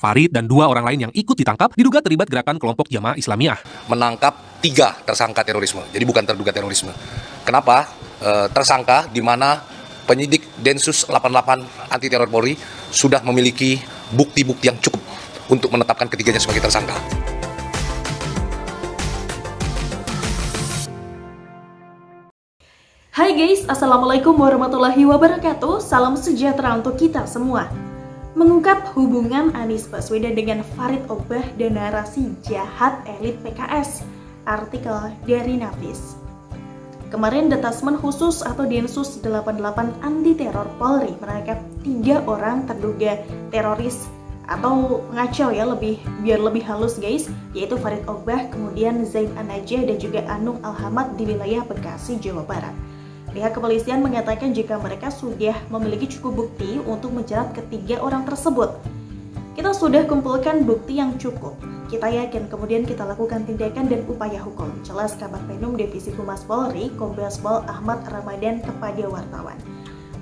Farid dan 2 orang lain yang ikut ditangkap diduga terlibat gerakan kelompok Jamaah Islamiyah. Menangkap 3 tersangka terorisme, jadi bukan terduga terorisme. Kenapa? Tersangka di mana penyidik Densus 88 Anti Teror Polri sudah memiliki bukti-bukti yang cukup untuk menetapkan ketiganya sebagai tersangka. Hai guys, Assalamualaikum warahmatullahi wabarakatuh. Salam sejahtera untuk kita semua. Mengungkap hubungan Anies Baswedan dengan Farid Ogbah dan narasi jahat elit PKS. Artikel dari Nafis. Kemarin Detasmen Khusus atau Densus 88 Anti Teror Polri menangkap 3 orang terduga teroris atau ngacau ya, biar lebih halus guys, yaitu Farid Ogbah, kemudian Zain An-Najah dan juga Anung Al-Hamad di wilayah Bekasi, Jawa Barat. Pihak kepolisian mengatakan jika mereka sudah memiliki cukup bukti untuk menjerat ketiga orang tersebut. Kita sudah kumpulkan bukti yang cukup. Kita yakin kemudian kita lakukan tindakan dan upaya hukum. Jelas Kabag Penum Divisi Humas Polri, Kombes Pol Ahmad Ramadan kepada wartawan.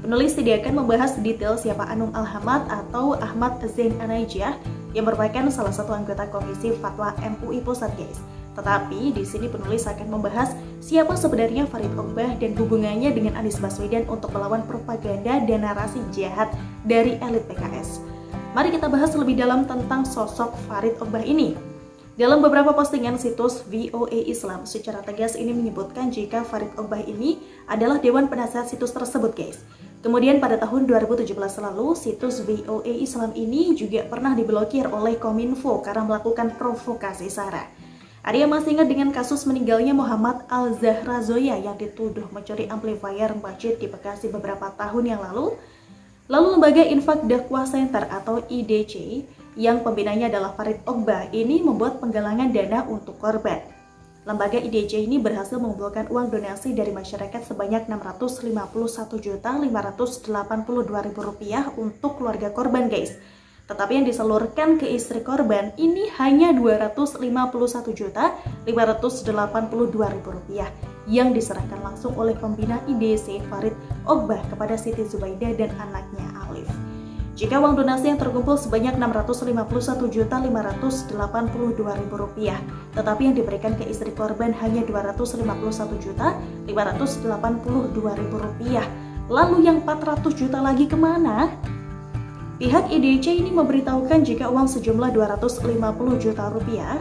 Penulis tidak akan membahas detail siapa Anung Al-Hamad atau Ahmad Zain An-Najah yang merupakan salah satu anggota Komisi Fatwa MUI Pusat guys. Tetapi di sini penulis akan membahas siapa sebenarnya Farid Ogbah dan hubungannya dengan Anies Baswedan untuk melawan propaganda dan narasi jahat dari elit PKS. Mari kita bahas lebih dalam tentang sosok Farid Ogbah ini. Dalam beberapa postingan situs VOA Islam secara tegas ini menyebutkan jika Farid Ogbah ini adalah Dewan Penasehat situs tersebut guys. Kemudian pada tahun 2017 lalu, situs VOA Islam ini juga pernah diblokir oleh Kominfo karena melakukan provokasi SARA. Ada yang masih ingat dengan kasus meninggalnya Muhammad Al-Zahra Zoya yang dituduh mencuri amplifier masjid di Bekasi beberapa tahun yang lalu? Lalu lembaga Infak Dakwah Center atau IDC yang pembinanya adalah Farid Ogbah ini membuat penggalangan dana untuk korban. Lembaga IDC ini berhasil mengumpulkan uang donasi dari masyarakat sebanyak Rp651.582.000 untuk keluarga korban guys. Tetapi yang disalurkan ke istri korban ini hanya Rp251.582.000 yang diserahkan langsung oleh pembina IDC Farid Ogbah kepada Siti Zubaidah dan anaknya Alif. Jika uang donasi yang terkumpul sebanyak Rp651.582.000, tetapi yang diberikan ke istri korban hanya Rp251.582.000. Lalu yang Rp400 juta lagi kemana? Pihak IDC ini memberitahukan jika uang sejumlah Rp250 juta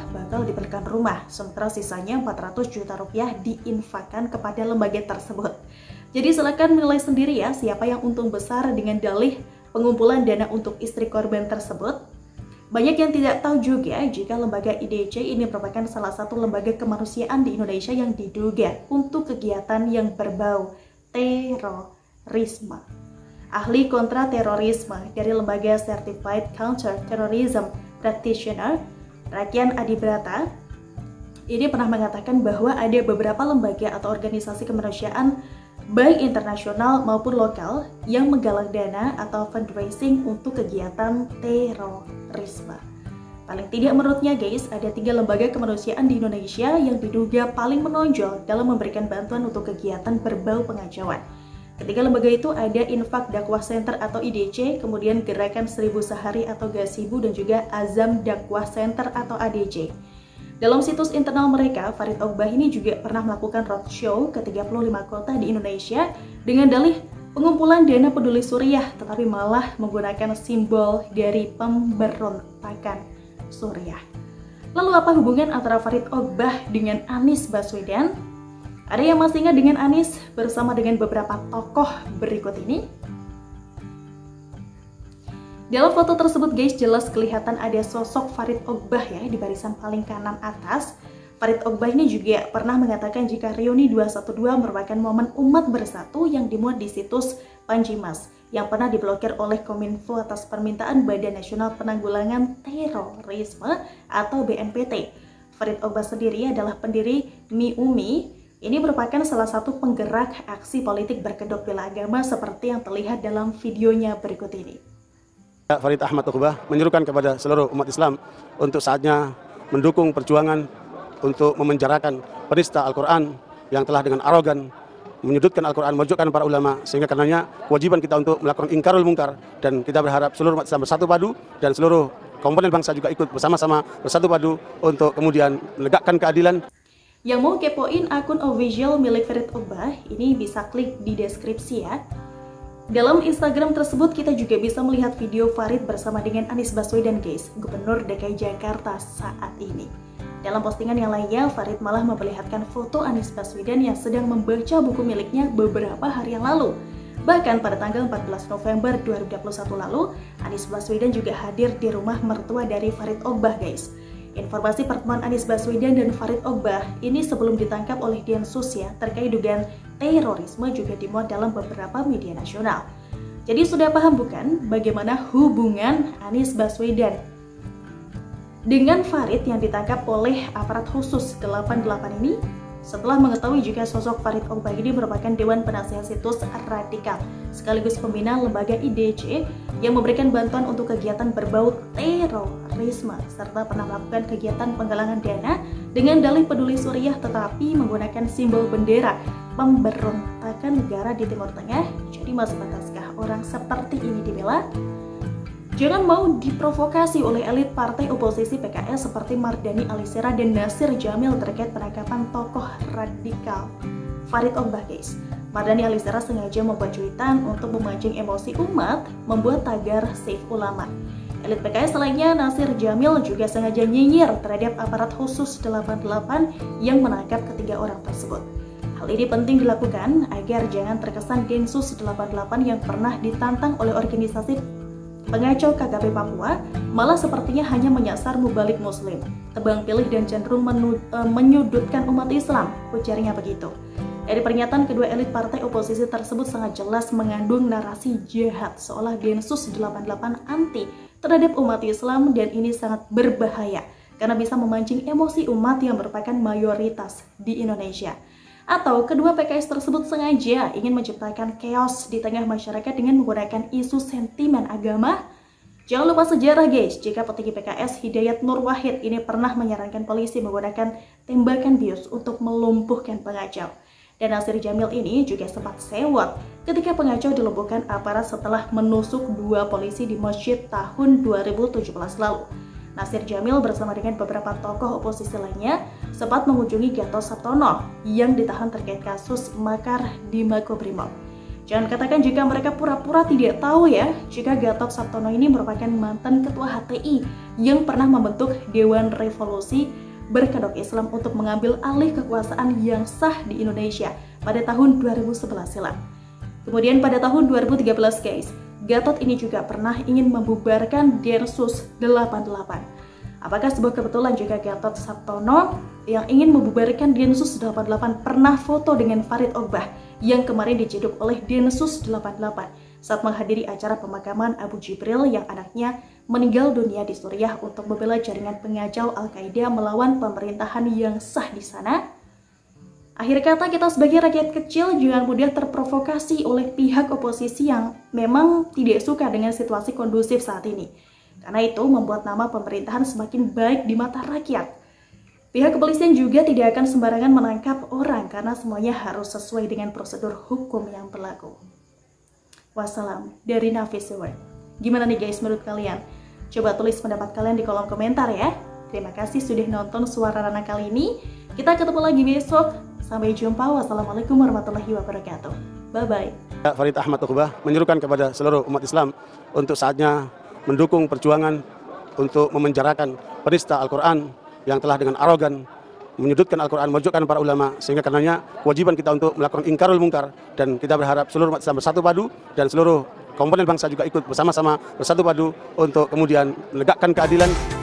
bakal dibelikan rumah, sementara sisanya Rp400 juta diinfakkan kepada lembaga tersebut. Jadi silakan menilai sendiri ya siapa yang untung besar dengan dalih pengumpulan dana untuk istri korban tersebut. Banyak yang tidak tahu juga jika lembaga IDC ini merupakan salah satu lembaga kemanusiaan di Indonesia yang diduga untuk kegiatan yang berbau terorisme. Ahli kontra terorisme dari lembaga Certified Counter Terrorism Practitioner, Rakian Adibrata, ini pernah mengatakan bahwa ada beberapa lembaga atau organisasi kemanusiaan baik internasional maupun lokal yang menggalang dana atau fundraising untuk kegiatan terorisme. Paling tidak menurutnya guys, ada 3 lembaga kemanusiaan di Indonesia yang diduga paling menonjol dalam memberikan bantuan untuk kegiatan berbau pengacauan. Ketiga lembaga itu ada Infak Dakwah Center atau IDC, kemudian Gerakan 1000 Sehari atau Gasibu, dan juga Azam Dakwah Center atau ADC. Dalam situs internal mereka, Farid Ogbah ini juga pernah melakukan roadshow ke 35 kota di Indonesia dengan dalih pengumpulan dana peduli Suriah, tetapi malah menggunakan simbol dari pemberontakan Suriah. Lalu apa hubungan antara Farid Ogbah dengan Anies Baswedan? Ada yang masih ingat dengan Anies bersama dengan beberapa tokoh berikut ini? Dalam foto tersebut guys, jelas kelihatan ada sosok Farid Ogbah ya di barisan paling kanan atas. Farid Ogbah ini juga pernah mengatakan jika reuni 212 merupakan momen umat bersatu yang dimuat di situs Panjimas yang pernah diblokir oleh Kominfo atas permintaan Badan Nasional Penanggulangan Terorisme atau BNPT. Farid Ogbah sendiri adalah pendiri MIUMI. Ini merupakan salah satu penggerak aksi politik berkedok bela agama seperti yang terlihat dalam videonya berikut ini. Farid Ahmad Ogbah menyerukan kepada seluruh umat Islam untuk saatnya mendukung perjuangan untuk memenjarakan penista Al-Quran yang telah dengan arogan menyudutkan Al-Quran, memojokkan para ulama, sehingga karenanya kewajiban kita untuk melakukan ingkarul mungkar, dan kita berharap seluruh umat Islam bersatu padu dan seluruh komponen bangsa juga ikut bersama-sama bersatu padu untuk kemudian menegakkan keadilan. Yang mau kepoin akun official milik Farid Ogbah, ini bisa klik di deskripsi ya. Dalam Instagram tersebut kita juga bisa melihat video Farid bersama dengan Anies Baswedan guys, Gubernur DKI Jakarta saat ini. Dalam postingan yang lainnya, Farid malah memperlihatkan foto Anies Baswedan yang sedang membaca buku miliknya beberapa hari yang lalu. Bahkan pada tanggal 14 November 2021 lalu, Anies Baswedan juga hadir di rumah mertua dari Farid Ogbah guys. Informasi pertemuan Anies Baswedan dan Farid Ogbah ini sebelum ditangkap oleh Densus ya, terkait dugaan terorisme juga dimuat dalam beberapa media nasional. Jadi sudah paham bukan bagaimana hubungan Anies Baswedan dengan Farid yang ditangkap oleh aparat khusus 88 ini? Setelah mengetahui juga sosok Farid Ogbah ini merupakan Dewan Penasihat Situs Radikal sekaligus pembina lembaga IDC yang memberikan bantuan untuk kegiatan berbau terorisme serta pernah melakukan kegiatan penggalangan dana dengan dalih peduli Suriah tetapi menggunakan simbol bendera pemberontakan negara di Timur Tengah. Jadi masih pantaskah orang seperti ini dibela? Jangan mau diprovokasi oleh elit partai oposisi PKS seperti Mardhani Alisera dan Nasir Jamil terkait penangkapan tokoh radikal Farid Ogbah guys. Mardhani Alisera sengaja membuat cuitan untuk memancing emosi umat, membuat tagar Save Ulama. Elit PKS lainnya Nasir Jamil juga sengaja nyinyir terhadap aparat khusus 88 yang menangkap ketiga orang tersebut. Hal ini penting dilakukan agar jangan terkesan Densus 88 yang pernah ditantang oleh organisasi pengacau KKP Papua malah sepertinya hanya menyasar mubalik muslim, tebang pilih dan cenderung menyudutkan umat Islam, ujarnya begitu. Dari pernyataan kedua elit partai oposisi tersebut sangat jelas mengandung narasi jahat seolah Densus 88 anti terhadap umat Islam dan ini sangat berbahaya karena bisa memancing emosi umat yang merupakan mayoritas di Indonesia. Atau kedua PKS tersebut sengaja ingin menciptakan chaos di tengah masyarakat dengan menggunakan isu sentimen agama. Jangan lupa sejarah guys, jika petinggi PKS Hidayat Nur Wahid ini pernah menyarankan polisi menggunakan tembakan bius untuk melumpuhkan pengacau. Dan Nasir Jamil ini juga sempat sewot ketika pengacau dilumpuhkan aparat setelah menusuk dua polisi di masjid tahun 2017 lalu. Nasir Jamil bersama dengan beberapa tokoh oposisi lainnya sempat mengunjungi Gatot Sabtono yang ditahan terkait kasus makar di Makobrimob. Jangan katakan jika mereka pura-pura tidak tahu ya, jika Gatot Sabtono ini merupakan mantan ketua HTI yang pernah membentuk Dewan Revolusi Berkedok Islam untuk mengambil alih kekuasaan yang sah di Indonesia pada tahun 2011 silam. Kemudian pada tahun 2013 guys, Gatot ini juga pernah ingin membubarkan Densus 88. Apakah sebuah kebetulan jika Gatot Sabtono yang ingin membubarkan Densus 88 pernah foto dengan Farid Ogbah yang kemarin diciduk oleh Densus 88 saat menghadiri acara pemakaman Abu Jibril yang anaknya meninggal dunia di Suriah untuk membela jaringan pengacau Al-Qaeda melawan pemerintahan yang sah di sana? Akhir kata, kita sebagai rakyat kecil jangan mudah terprovokasi oleh pihak oposisi yang memang tidak suka dengan situasi kondusif saat ini. Karena itu membuat nama pemerintahan semakin baik di mata rakyat. Pihak kepolisian juga tidak akan sembarangan menangkap orang karena semuanya harus sesuai dengan prosedur hukum yang berlaku. Wassalam dari Nafis World. Gimana nih guys menurut kalian? Coba tulis pendapat kalian di kolom komentar ya. Terima kasih sudah nonton Suara Rana kali ini. Kita ketemu lagi besok. Sampai jumpa. Wassalamualaikum warahmatullahi wabarakatuh. Bye-bye. Farid Ahmad Ogbah menyerukan kepada seluruh umat Islam untuk saatnya mendukung perjuangan untuk memenjarakan penista Al-Quran yang telah dengan arogan menyudutkan Al-Quran, memojokkan para ulama, sehingga karenanya kewajiban kita untuk melakukan ingkarul mungkar, dan kita berharap seluruh umat Islam bersatu padu dan seluruh komponen bangsa juga ikut bersama-sama bersatu padu untuk kemudian menegakkan keadilan.